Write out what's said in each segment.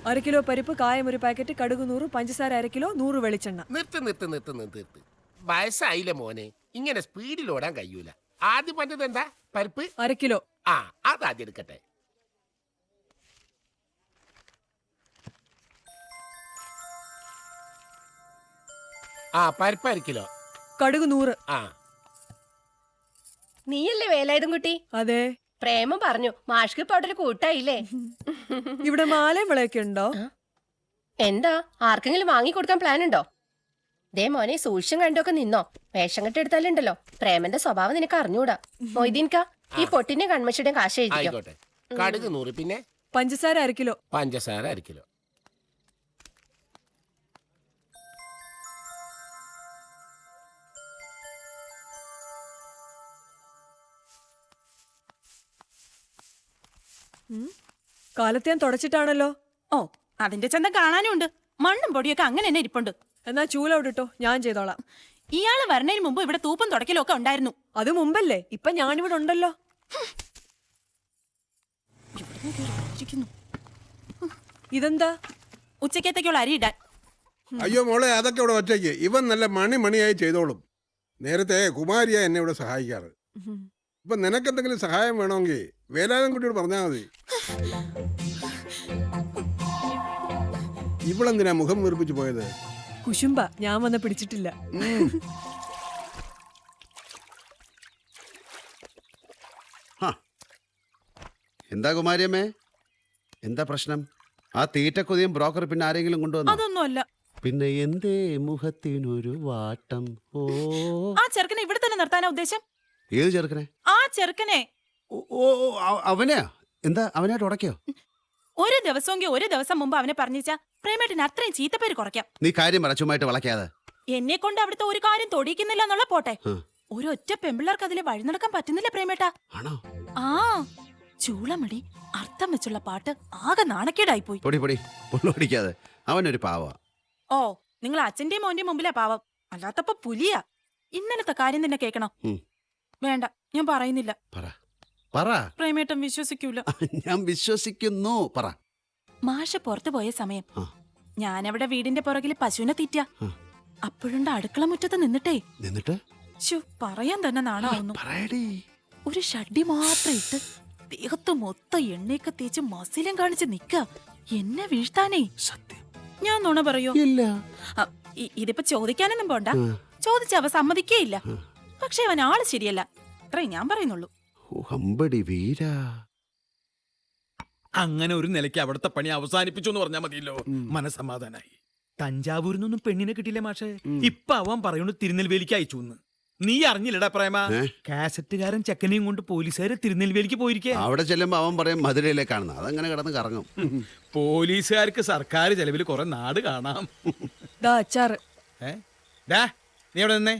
1 kilo പരിപ്പ്, കായം 1 packet, കടുക് 100, പഞ്ചസാര 1 കിലോ, 100 വെളിച്ചെണ്ണ. നിർത്ത്. വയസ്സായില്ല മോനെ, ഇങ്ങനെ സ്പീഡിൽ ഓടാൻ കഴിയൂല. ആദ്യം പറഞ്ഞത് എന്താ? പരിപ്പ് 1 കിലോ. ആ, അതാദ്യം എടുക്കട്ടെ. ആ, പരിപ്പ് 1 കിലോ. കടുക് 100. ആ, നീയല്ലേ വേലായുധം കുട്ടി? അതെ. പ്രേമം പറഞ്ഞു മാഷ്ക്ക് ഇപ്പൊ അവിടെ ഒരു കൂട്ടായില്ലേ? ഇവിടെ മാലയും വിളയൊക്കെ ഉണ്ടോ? എന്താ ആർക്കെങ്കിലും വാങ്ങിക്കൊടുക്കാൻ പ്ലാൻ ഉണ്ടോ? ദേ മോനെ, സൂക്ഷ്യം കണ്ടൊക്കെ നിന്നോ. വേഷം കെട്ടെടുത്താലുണ്ടല്ലോ പ്രേമന്റെ സ്വഭാവം നിനക്ക് അറിഞ്ഞൂടാ. മൊയ്തീൻക, ഈ പൊട്ടിന്റെ കൺമഷിയുടെ കാശ് എഴുതിക്കോ. ആയിക്കോട്ടെ. കടുക് 100, പിന്നെ പഞ്ചസാര 1 കിലോ. പഞ്ചസാര 1 കിലോ. കാലത്ത് ഞാൻ തുടച്ചിട്ടാണല്ലോ. ഓ, അതിന്റെ ചന്തം കാണാനും ഉണ്ട്. മണ്ണും പൊടിയൊക്കെ അങ്ങനെ തന്നെ ഇരിപ്പുണ്ട്. എന്നാ ചൂലോട്ടിട്ടോ, ഞാൻ ചെയ്തോളാം. ഇയാള് വരണതിന് മുമ്പ് ഇവിടെ തൂപ്പും തുടക്കലും ഒക്കെ ഉണ്ടായിരുന്നു. അത് മുമ്പല്ലേ, ഇപ്പൊ ഞാനിവിടെ ഉണ്ടല്ലോ. ഇതെന്താ? ഉച്ചക്കത്തേക്കുള്ള അരി ഇടാൻ. അയ്യോ മോളെ, അതൊക്കെ ഇവിടെ ഒറ്റയ്ക്ക്. ഇവൻ നല്ല മണിയായി ചെയ്തോളും. നേരത്തെ കുമാരിയാ എന്നെ ഇവിടെ സഹായിക്കാറ്. ഇപ്പൊ നിനക്കെന്തെങ്കിലും സഹായം വേണമെങ്കിൽ വേലായുധം കുട്ടിയോട് പറഞ്ഞാൽ മതി. ഇവളെന്തിനാ മുഖം വീർപ്പിച്ചു പോയത്? കുശുംബ, ഞാൻ വന്ന് പിടിച്ചിട്ടില്ല. എന്താ കുമാരിയമ്മേ, എന്താ പ്രശ്നം? ആ തീറ്റക്കൊതിയും ബ്രോക്കർ പിന്നെ ആരെങ്കിലും കൊണ്ടുവന്നു? അതൊന്നുമല്ല. പിന്നെ എന്തേ മുഖത്തിനൊരു വാട്ടം? ഓ, ആ ചെറുക്കനെ ഇവിടെ തന്നെ നിർത്താനാ ഉദ്ദേശം? ഏത് ചെറുക്കനെ? ആ ചെറുക്കനെ. ഓ, അവനെയാ? എന്താ അവനായിട്ട് ഉടക്കിയോ? ഒരു ദിവസം മുമ്പ് അവനെ പറഞ്ഞാ പ്രേമേട്ടന് അത്രയും ചീത്തപ്പേര് കുറയ്ക്കാം. നീ കാര്യം പറ, ചുമ്മായിട്ട് വളയ്ക്കാതെ. എന്നെ കൊണ്ട് അവിടുത്തെ ഒരു കാര്യം തൊടിയിക്കുന്നില്ല എന്നുള്ള പോട്ടെ, ഒരൊറ്റ പെമ്പിള്ളേർക്ക് അതിലെ വഴി നടക്കാൻ പറ്റുന്നില്ല പ്രേമേട്ടാ. ആണോ? ആ ചൂളമടി അർത്ഥം വെച്ചുള്ള പാട്ട് ആകെ നാണക്കേടായി പോയി. പൊടി പൊടിക്കാതെ, അവനൊരു പാവാ. ഓ, നിങ്ങൾ അച്ഛന്റെയും മോന്റെയും മുമ്പിലാ പാവം, അല്ലാത്തപ്പോ പുലിയാ. ഇന്നലത്തെ കാര്യം തന്നെ കേൾക്കണോ? വേണ്ട, ഞാൻ പറയുന്നില്ല. പറ. പ്രേമേട്ടൻ വിശ്വസിക്കൂല. ഞാൻ വിശ്വസിക്കുന്നു, പറ. മാഷ പുറത്തു പോയ സമയം ഞാനവിടെ വീടിന്റെ പുറകില് പശുവിനെ തീറ്റ. അപ്പോഴുണ്ട് അടുക്കള മുറ്റത്ത് നിന്നിട്ട് പറയാൻ തന്നെ നാണാവുന്നു. ഒരു ഷഡ്ഡി മാത്രം ഇട്ട് ദേഹത്ത് മൊത്തം എണ്ണയൊക്കെ തേച്ച് മസിലും കാണിച്ച് നിക്ക എന്നെ വീഴ്ത്താനേ. സത്യം? ഞാൻ നുണ പറയോ? ഇല്ല. ഇതിപ്പോ ചോദിക്കാനൊന്നും പോണ്ട. ചോദിച്ച അവ സമ്മതിക്കേയില്ല. പക്ഷെ അവൻ ആള് ശരിയല്ല, അത്രേ ഞാൻ പറയുന്നുള്ളൂ. അങ്ങനെ ഒരു നിലയ്ക്ക് അവിടുത്തെ പണി അവസാനിപ്പിച്ചു എന്ന് പറഞ്ഞാൽ മതിയല്ലോ, മനസമാധാനായി. തഞ്ചാവൂരിൽ നിന്നൊന്നും പെണ്ണിനെ കിട്ടിയില്ല മാഷേ. ഇപ്പൊ അവൻ പറയുന്നു തിരുനെൽവേലിക്ക് അയച്ചു. നീ അറിഞ്ഞില്ലടാ പ്രേമ? കാസറ്റുകാരൻ ചെക്കനെയും കൊണ്ട് പോലീസുകാരെ തിരുനെൽവേലിക്ക് പോയിരിക്കേ. അവിടെ ചെല്ലുമ്പോ അവൻ പറയും മധുരയിലേക്കാണെന്ന്. അതങ്ങനെ കിടന്ന് കറങ്ങും. പോലീസുകാർക്ക് സർക്കാർ ചെലവിൽ കുറെ നാട് കാണാം. അച്ചാറ്. നീ എവിടെ നിന്നേ?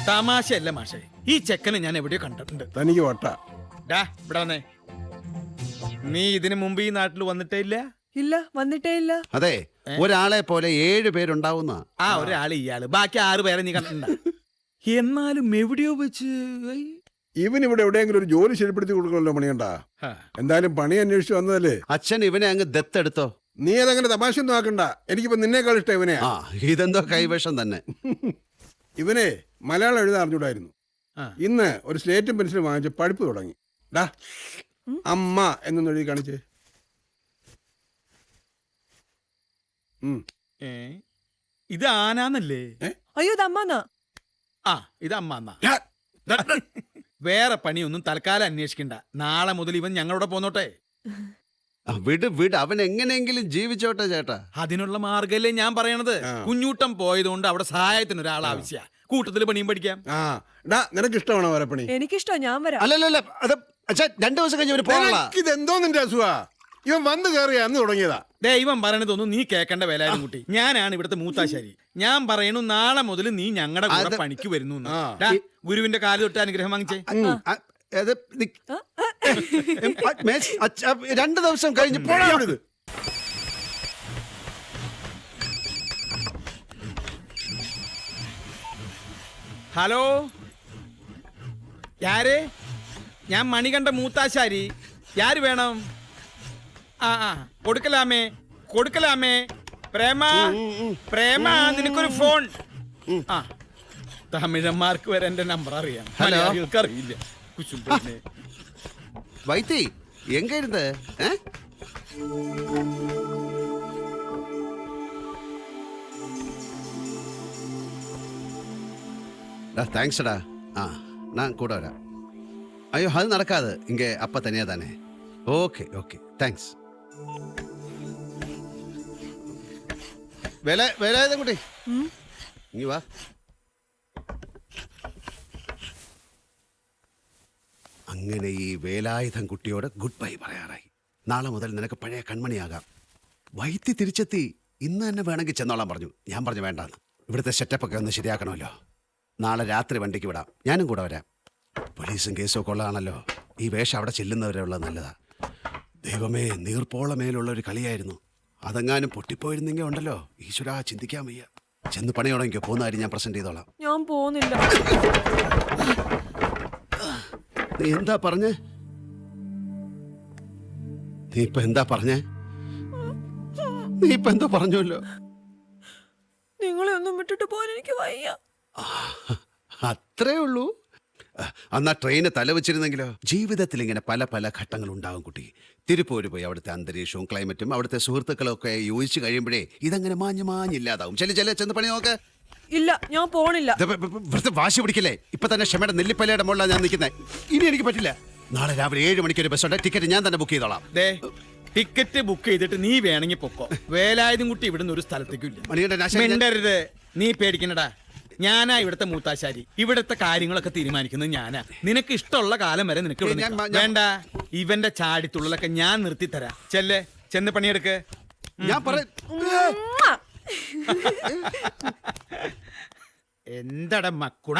തമാശയല്ല മാഷേ, ഈ ചെക്കനെ ഞാൻ എവിടെയോ കണ്ടിട്ടുണ്ട്. തനിക്ക് വട്ട. ഇവിടെ വന്നേ. നീ ഇതിനു മുമ്പ് ഈ നാട്ടിൽ വന്നിട്ടേ ഇല്ല? ഇല്ല, വന്നിട്ടേ ഇല്ല. അതെ, ഒരാളെ പോലെ 7 പേരുണ്ടാവുന്ന. ആ ഒരാള് ഇയാള്, ബാക്കി 6 പേരെ നീ കണ്ടിട്ടുണ്ട? എന്നാലും എവിടെയോ വെച്ച് ഇവനിവിടെ എവിടെയെങ്കിലും ഒരു ജോലി ശരിപ്പെടുത്തി കൊടുക്കണല്ലോ മണിയണ്ട. എന്തായാലും പണി അന്വേഷിച്ച് വന്നതല്ലേ. അച്ഛൻ ഇവനെ അങ്ങ് ദത്തെടുത്തോ. നീ അതങ്ങനെ തമാശ ഒന്നും ആക്കണ്ട. എനിക്കിപ്പോ നിന്നേക്കാൾ ഇഷ്ടം ഇവനെ. ഇതെന്തോ കൈവേഷം തന്നെ. ഇവനെ മലയാളം എഴുതാൻ അറിഞ്ഞൂടായിരുന്നു. ഇന്ന് ഒരു സ്ലേറ്റും പെൻസിലും വാങ്ങിച്ച് പഠിപ്പ് തുടങ്ങി. അമ്മ എന്നൊന്ന് എഴുതി കാണിച്ചേ. ഇത് ആനാന്നല്ലേ? അയ്യോ, ഇത് അമ്മന്നാ. ആ, ഇത് അമ്മ. വേറെ പണിയൊന്നും തൽക്കാലം അന്വേഷിക്കണ്ട. നാളെ മുതൽ ഇവൻ ഞങ്ങളോട് പോന്നോട്ടെ. വിട്, അവൻ എങ്ങനെയെങ്കിലും ജീവിച്ചോട്ടെ ചേട്ടാ. അതിനുള്ള മാർഗല്ലേ ഞാൻ പറയണത്. കുഞ്ഞൂട്ടം പോയതുകൊണ്ട് അവിടെ സഹായത്തിന് ഒരാൾ ആവശ്യ. കൂട്ടത്തിൽ പണിയും പഠിക്കാം. നിനക്ക് ഇഷ്ടമാണോ വേറെ പണി? എനിക്കിഷ്ടോ, ഞാൻ വരാം. അല്ലല്ല, അത് 2 ദിവസം കഴിഞ്ഞ് ഇതെന്തോ നിന്റെ അസുഖ? ഇവൻ വന്ന് കയറിയ അന്ന് തുടങ്ങിയതാ. ദൈവം പറയണതൊന്നും നീ കേൾക്കേണ്ട വേലായും കുട്ടി. ഞാനാണ് ഇവിടുത്തെ മൂത്താശാരി. ഞാൻ പറയണു നാളെ മുതൽ നീ ഞങ്ങളുടെ കൂടെ പണിക്ക് വരുന്നു. ഗുരുവിന്റെ കാല് തൊട്ട് അനുഗ്രഹം വാങ്ങിച്ചേ. 2 ദിവസം കഴിഞ്ഞ് പോയത്. ഹലോ, யாரு? ഞാൻ മണികണ്ഠ മൂത്താശാരി. യാര് വേണം? കൊടുക്കലാമേ കൊടുക്കലാമേ. പ്രേമ പ്രേമ, നിനക്കൊരു ഫോൺ. തമിഴന്മാർക്ക് വരെ എന്റെ നമ്പർ അറിയാം, മലയാളികൾക്ക് അറിയില്ല. കുശുമ്പനെ. വൈത്തി എങ്ക ഇരുന്ന്? தேங்க்ஸ்டா. நான் கூட வரேன். ஐயோ அது நடக்காது, இங்கே அப்பா தனியா தானே. Okay okay thanks. വേലായുധം കുട്ടി നീ വാ. അങ്ങനെ ഈ വേലായുധം കുട്ടിയോട് ഗുഡ് ബൈ പറയാറായി. നാളെ മുതൽ നിനക്ക് പഴയ കൺമണിയാകാം. വൈത്തി തിരിച്ചെത്തി. ഇന്ന് തന്നെ വേണമെങ്കിൽ ചെന്നോളാൻ പറഞ്ഞു. ഞാൻ പറഞ്ഞു വേണ്ടാന്ന്. ഇവിടുത്തെ സെറ്റപ്പൊക്കെ ഒന്ന് ശരിയാക്കണമല്ലോ. നാളെ രാത്രി വണ്ടിക്ക് വിടാം, ഞാനും കൂടെ വരാം. പോലീസും കേസും ഒക്കെ ഉള്ളതാണല്ലോ. ഈ വേഷം അവിടെ ചെല്ലുന്നവരുള്ളത് നല്ലതാ. ദൈവമേ, നീർപ്പോള മേലുള്ള ഒരു കളിയായിരുന്നു. അതെങ്ങാനും പൊട്ടിപ്പോയിരുന്നെങ്കിൽ ഉണ്ടല്ലോ, ഈശ്വരാ, ചിന്തിക്കാൻ വയ്യ. ചെന്ന് പണി തുടങ്ങിക്കോ. പോകുന്ന കാര്യം ഞാൻ പ്രസന്റ് ചെയ്തോളാം. ഞാൻ പോകുന്നില്ല. നീ എന്താ പറഞ്ഞേ? നീ ഇപ്പൊ എന്താ പറഞ്ഞേ? നീ ഇപ്പൊ എന്തോ പറഞ്ഞല്ലോ. നിങ്ങളെ ഒന്നും വിട്ടിട്ട് പോകാൻ എനിക്ക് വയ്യ. അത്രേ ഉള്ളൂ. അന്നാ ട്രെയിന് തലവെച്ചിരുന്നെങ്കിലോ. ജീവിതത്തിൽ ഇങ്ങനെ പല പല ഘട്ടങ്ങൾ ഉണ്ടാകും കുട്ടി. തിരുപ്പൂര് പോയി അവിടുത്തെ അന്തരീക്ഷവും ക്ലൈമറ്റും അവിടുത്തെ സുഹൃത്തുക്കളും ഒക്കെ യോജിച്ച് കഴിയുമ്പോഴേ ഇതങ്ങനെ മാഞ്ഞില്ലാതാവും. ചെന്ന് പണി നോക്ക്. ഇല്ല, ഞാൻ പോണില്ല. വെറുതെ വാശി പിടിക്കല്ലേ. ഇപ്പൊ തന്നെ ക്ഷമയുടെ നെല്ലിപ്പലയുടെ മുകളിലാണ് ഞാൻ നിൽക്കുന്നത്. ഇനി എനിക്ക് പറ്റില്ല. നാളെ രാവിലെ 7 മണിക്ക് ഒരു ബസ്സുണ്ട്. ടിക്കറ്റ് ഞാൻ തന്നെ ബുക്ക് ചെയ്തോളാം. ടിക്കറ്റ് ബുക്ക് ചെയ്തിട്ട് നീ വേണമെങ്കിൽ പൊക്കോ. വേലായുധം കുട്ടി ഇവിടുന്ന് ഒരു സ്ഥലത്തേക്കില്ല. നീ പേടിക്കണടാ. ഞാനാ ഇവിടുത്തെ മൂത്താശാരി. ഇവിടുത്തെ കാര്യങ്ങളൊക്കെ തീരുമാനിക്കുന്നത് ഞാനാ. നിനക്ക് ഇഷ്ടമുള്ള കാലം വരെ നിനക്ക് വേണ്ട. ഇവന്റെ ചാടിത്തുള്ളലൊക്കെ ഞാൻ നിർത്തി തരാം. ചെന്ന് പണിയെടുക്ക്. ഞാൻ എന്താടാ മക്കുണ?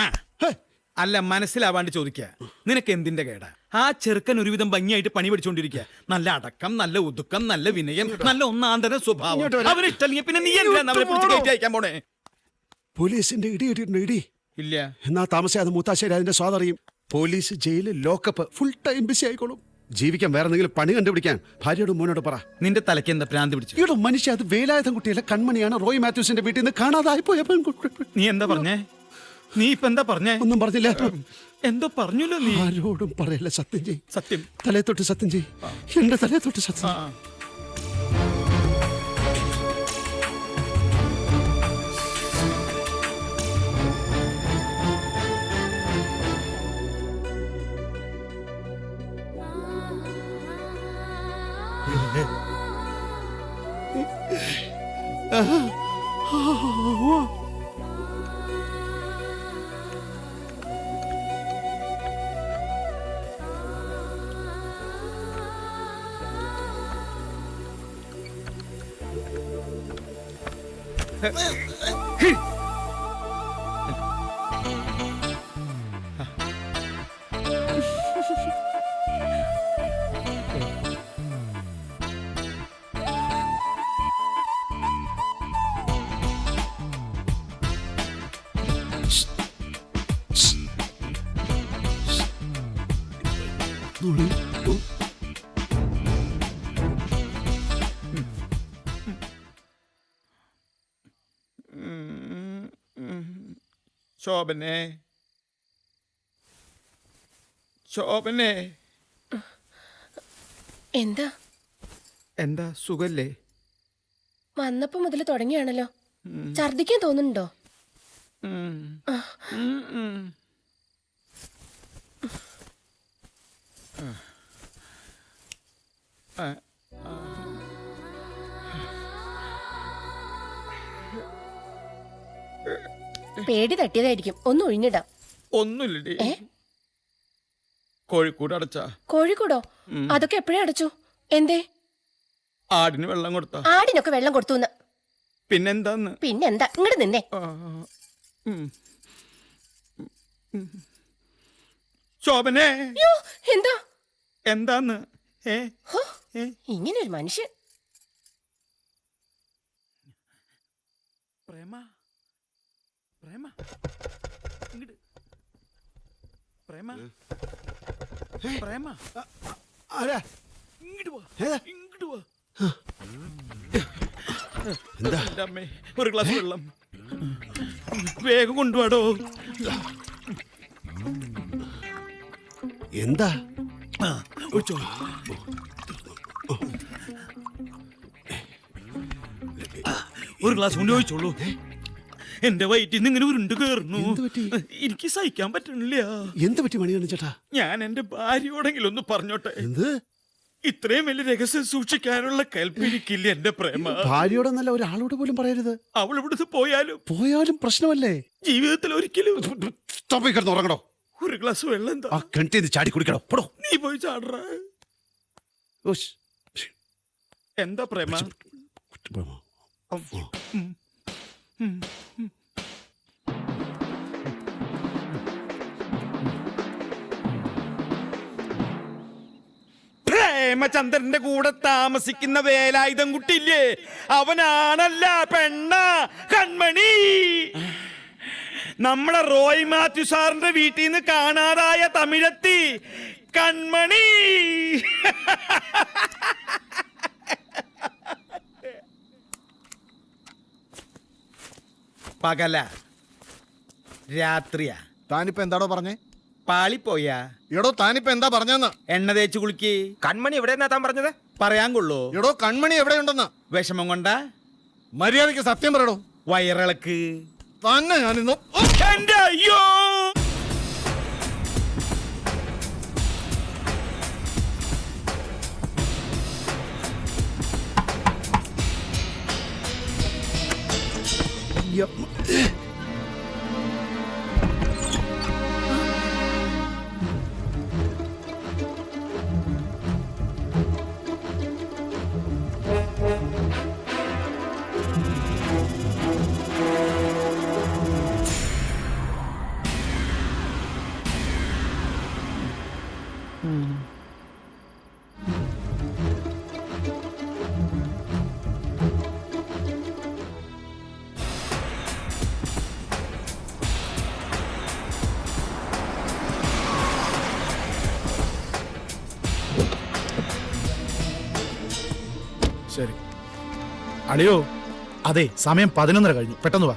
അല്ല, മനസ്സിലാവാണ്ട് ചോദിക്ക. നിനക്ക് എന്തിന്റെ കേടാ? ആ ചെറുക്കൻ ഒരുവിധം ഭംഗിയായിട്ട് പണി പഠിച്ചോണ്ടിരിക്കുക. നല്ല അടക്കം, നല്ല ഒതുക്കം, നല്ല വിനയം, നല്ല ഒന്നാന്തര സ്വഭാവം. അവന് ഇഷ്ടല്ലെങ്കിൽ പിന്നെ നീ എന്തിനാ അവരെ പിടിച്ച് കയറ്റി അയക്കാൻ പോണേ? പോലീസിന്റെ ഇടി ഇല്ല. എന്നാ താമസിയാതെ മൂത്താശ്ശേരി അതിന്റെ സ്വാതറിയും. പോലീസ്, ജയില്, ലോക്കപ്പ്, ഫുൾ ടൈം ബിസി ആയിക്കോളും. ജീവിക്കാൻ വേറെ എന്തെങ്കിലും പണി കണ്ടുപിടിക്കാൻ ഭാര്യയോട് മോനോട് പറ. നിന്റെ തലയ്ക്ക് എന്താ ഭ്രാന്ത് പിടിച്ചു? ഇവിടെ മനുഷ്യ, അത് വേലായുധം കുട്ടിയല്ല, കൺമണിയാണ്. റോയ് മാത്യൂസിന്റെ വീട്ടിൽ നിന്ന് കാണാതായി പോയ. നീ എന്താ പറഞ്ഞേ? നീ ഇപ്പൊ എന്താ പറഞ്ഞേ? ഒന്നും പറഞ്ഞില്ല. എന്തോ പറഞ്ഞല്ലോ നീ. ആരോടും പറയല്ല. സത്യം ചെയ്. സത്യം. തലേ തൊട്ട് സത്യം ചെയ്. എന്റെ തലേ തൊട്ട് സത്യം. ശോഭനെ, ശോഭനെ. എന്താ സുഖല്ലേ? വന്നപ്പോ മുതൽ തുടങ്ങിയാണല്ലോ. ഛർദിക്കാൻ തോന്നുന്നുണ്ടോ? പേടി തട്ടിയതായിരിക്കും. ഒന്ന് ഒഴിഞ്ഞിടാം. ഒന്നുമില്ലടി. കോഴിക്കോട് അടച്ചാ? കോഴിക്കോടോ? അതൊക്കെ എപ്പോഴേ അടച്ചു? എന്തേ? ആടിന് വെള്ളം കൊടുത്താ? ആടിനൊക്കെ വെള്ളം കൊടുത്തു. പിന്നെന്താന്ന്? പിന്നെന്താ? ഇങ്ങോട്ട് നിന്നേ. ശോഭനെ, എന്താ? എന്താന്ന്? ഇങ്ങനെ ഒരു മനുഷ്യൻ. പ്രേമ, പ്രേമ, ഇങ്ങട്. പ്രേമ, പ്രേമ ആരാ ഇങ്ങോട്ട് വാ ഏതാ? ഇങ്ങോട്ട് വാ എന്താ എൻ്റെ അമ്മേ ഒരു ഗ്ലാസ് വെള്ളം വേഗം കൊണ്ടുപോടോ. എന്താ ഒഴിച്ചോ. ഒരു ഗ്ലാസ് കൊണ്ട് ചോദിച്ചോളൂ. എന്റെ വയറ്റിൽ നിന്ന് ഇങ്ങനെ ഉരുണ്ട് കേറുന്നു. എന്ത് പറ്റി? എനിക്ക് സഹിക്കാൻ പറ്റണില്ല. എന്ത് പറ്റി മണിയാണ് ചേട്ടാ? ഞാൻ എന്റെ ഭാര്യയോടെങ്കിലും ഒന്ന് പറഞ്ഞോട്ടെ. എന്ത് ഇത്രയും വലിയ രഹസ്യം സൂക്ഷിക്കാനുള്ള കൽപ്പിരിക്കില്ല എന്റെ പ്രേമ. ഭാര്യയോടെന്നല്ല ഒരാളോട് പോലും പറയരുത്. അവൾ ഇവിടുന്ന് പോയാലും പോയാലും പ്രശ്നമല്ലേ? ജീവിതത്തിൽ ഒരിക്കലും. കിടന്ന് ഉറങ്ങണോ? ഒരു ഗ്ലാസ് വെള്ളം എന്താ? ആ കിണറ്റിന്ന് ചാടി കുടിക്കണോ? പോടോ. നീ പോയി ചാടറ. ഉഷ്. എന്താ പ്രേമ? പ്രേമചന്ദ്രന്റെ കൂടെ താമസിക്കുന്ന വേലായുധം കുട്ടിയില്ലേ, അവനാണല്ല പെണ്ണ കൺമണി. നമ്മുടെ റോയ് മാത്യു സാറിന്റെ വീട്ടിൽ നിന്ന് കാണാതായ തമിഴത്തി കൺമണി. പകല രാത്രിയാ? താനിപ്പോ എന്താടോ പറഞ്ഞേ? പാളിപ്പോയാ? എടോ താനിപ്പോ എന്താ പറഞ്ഞെന്ന്? എണ്ണ തേച്ച് കുളിക്ക്. കൺമണി എവിടെയെന്നാ താൻ പറഞ്ഞത്? പറയാൻ കൊള്ളൂ. എടോ കൺമണി എവിടെയുണ്ടെന്ന് വിഷമം കൊണ്ടാ? മര്യാദയ്ക്ക് സത്യം പറയടോ. വയറിളക്ക് തന്നെ ഞാനിന്ന് എന്റെ അയ്യോ. ശരി അളിയോ, അതെ സമയം 11:30 കഴിഞ്ഞു, പെട്ടെന്ന് വാ.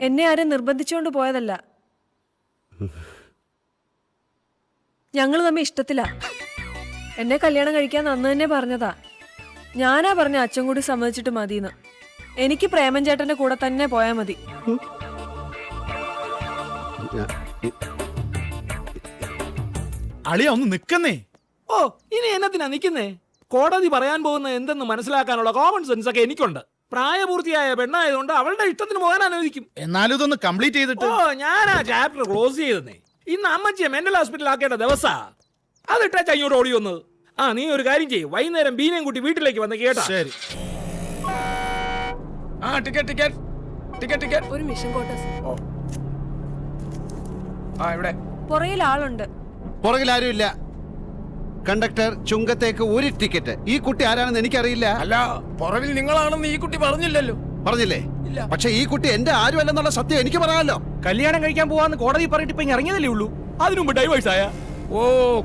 എന്നെ ആരും നിർബന്ധിച്ചുകൊണ്ട് പോയതല്ല. ഞങ്ങൾ തമ്മിൽ ഇഷ്ടത്തിലാ. എന്നെ കല്യാണം കഴിക്കാൻ അന്ന് തന്നെ പറഞ്ഞതാ. ഞാനാ പറഞ്ഞ അച്ഛൻ കൂടി സമ്മതിച്ചിട്ട് മതിന്ന്. എനിക്ക് പ്രേമൻ ചേട്ടന്റെ കൂടെ തന്നെ പോയാ മതി. അളിയ ഒന്ന് നിക്കുന്നേ. ഓ, ഇനി എന്നത്തിനാ നിൽക്കുന്നേ? കോടതി പറയാൻ പോകുന്ന എന്തെന്ന് മനസ്സിലാക്കാനുള്ള കോമൺ സെൻസ് ഒക്കെ എനിക്കുണ്ട്. പ്രായപൂർത്തിയായ പെണ്ണായതുകൊണ്ട് അവളുടെ ഇഷ്ടത്തിന് പോകാൻ അനുവദിക്കും. എന്നാലും ഇതൊന്ന് കംപ്ലീറ്റ് ചെയ്തിട്ട്. ഓ, ഞാൻ ആ ചാപ്റ്റർ ക്ലോസ് ചെയ്തേ. ഇന്ന് അമ്മച്ചിയെ മെന്റൽ ഹോസ്പിറ്റൽ ആക്കേണ്ട ദിവസാ. അതിട്ടാ ഇങ്ങോട്ട് ഓടി വന്നത്. ആ, നീ ഒരു കാര്യം ചെയ്യും, വൈകുന്നേരം ബീനയും കൂട്ടി വീട്ടിലേക്ക് വന്ന് കേട്ടാ. ശരി. ആ, ടിക്കറ്റ് ടിക്കറ്റ് ടിക്കറ്റ് ടിക്കറ്റ്. ഒരു മിഷൻ കോട്ടേഴ്സ്. ആ, ഇവിടെ പുറകിൽ ആളുണ്ട്. പുറകിൽ ആരുമില്ല. കണ്ടക്ടർ, ചുങ്കത്തേക്ക് ഒരു ടിക്കറ്റ്. ഈ കുട്ടി ആരാണെന്ന് എനിക്കറിയില്ല. അല്ല, പുറകിൽ നിങ്ങളാണെന്ന് ഈ കുട്ടി പറഞ്ഞില്ലല്ലോ. പറഞ്ഞില്ലേ? പക്ഷെ ഈ കുട്ടി എന്റെ ആരുമല്ലെന്നുള്ള സത്യം എനിക്ക് പറയാമല്ലോ. കല്യാണം കഴിക്കാൻ പോവാന്ന് കോടതി പറഞ്ഞിട്ട് ഇപ്പൊ ഇറങ്ങിയതല്ലേ ഉള്ളൂ. അതിനു മുമ്പ് ഡൈവേഴ്സ് ആയ. ഓ,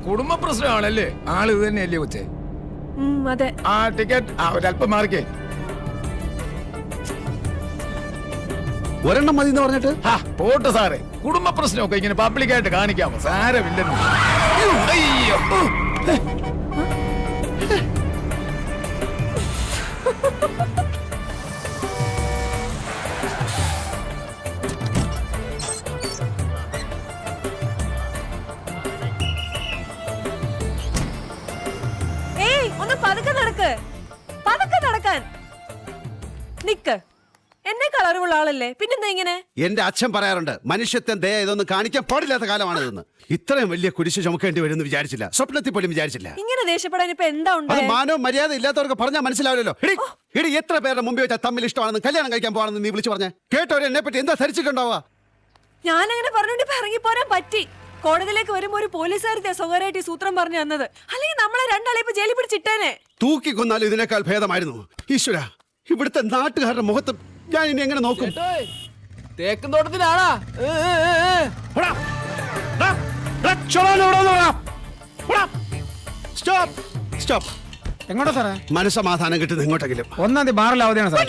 കുടുംബ പ്രശ്നമാണല്ലേ. ആള് ഇത് തന്നെയല്ലേ കൊച്ചേ? അതെ. ആ, ടിക്കറ്റ് ഒരല്പം മാറിക്കേ. ഒരെണ്ണം മതി എന്ന് പറഞ്ഞിട്ട് പോട്ടെ സാറേ, കുടുംബ പ്രശ്നമൊക്കെ ഇങ്ങനെ പബ്ലിക്കായിട്ട് കാണിക്കാമോ? സാരമില്ലെന്ന്. അയ്യോ. ഏയ്, ഒന്ന് പതുക്കെ നടക്ക്. പതുക്കെ നടക്കാൻ നിക്ക്. എന്നെ കളറുള്ള ആളല്ലേ, പിന്നെന്താ ഇങ്ങനെ? എന്റെ അച്ഛൻ പറയാറുണ്ട്, മനുഷ്യത്വം ദയ ഇതൊന്നും കാണിക്കാൻ പാടില്ലാത്ത കാലമാണിതെന്ന്. ഇത്രയും വലിയ കുരിശ് ചുമക്കേണ്ടി വരുമെന്ന് വിചാരിച്ചില്ല, സ്വപ്നത്തിൽ പോലും വിചാരിച്ചില്ല. ഇങ്ങനെ ദേഷ്യപ്പെടാൻ ഇപ്പൊ എന്താ അത് ഉണ്ടായത്? മാനവും മര്യാദ ഇല്ലാത്തവർക്ക് പറഞ്ഞാൽ മനസ്സിലാവില്ലല്ലോ. എടി എത്ര പേരുടെ മുമ്പിൽ വെച്ചാൽ തമ്മിൽ ഇഷ്ടമാണെന്ന് കല്യാണം കഴിക്കാൻ പോവാണെന്ന് നീ വിളിച്ചു പറഞ്ഞേ. കേട്ടവരെ എന്നെ പറ്റി എന്താ ധരിച്ചിട്ടുണ്ടാവുക? ഞാൻ അങ്ങനെ പറഞ്ഞോണ്ട് ഇപ്പൊ ഇറങ്ങിപ്പോരാൻ പറ്റി. കോടതിയിലേക്ക് വരുമ്പോ ഒരു പോലീസുകാരത്തെ സ്വകാര്യമായിട്ട് ഈ സൂത്രം പറഞ്ഞു തന്നത്. അല്ലെങ്കിൽ നമ്മളെ രണ്ടാളെ ഇപ്പൊ ജയിലിൽ പിടിച്ചിട്ടേനെ. തൂക്കിക്കൊന്നാലും ഇതിനേക്കാൾ ഭേദമായിരുന്നു. ഈശ്വര, ഇവിടുത്തെ നാട്ടുകാരുടെ മുഖത്ത് ഞാൻ ഇനി എങ്ങനെ നോക്കും? തേക്കും തോട്ടത്തിലാണാ സ്റ്റോപ്പ് സ്റ്റോപ്പ്. എങ്ങോട്ടാ സാറേ? മനസ്സമാധാനം കിട്ടുന്ന എങ്ങോട്ടെങ്കിലും. 1-ാം തീയതി ബാറിൽ അവധിയാണ് സാറേ.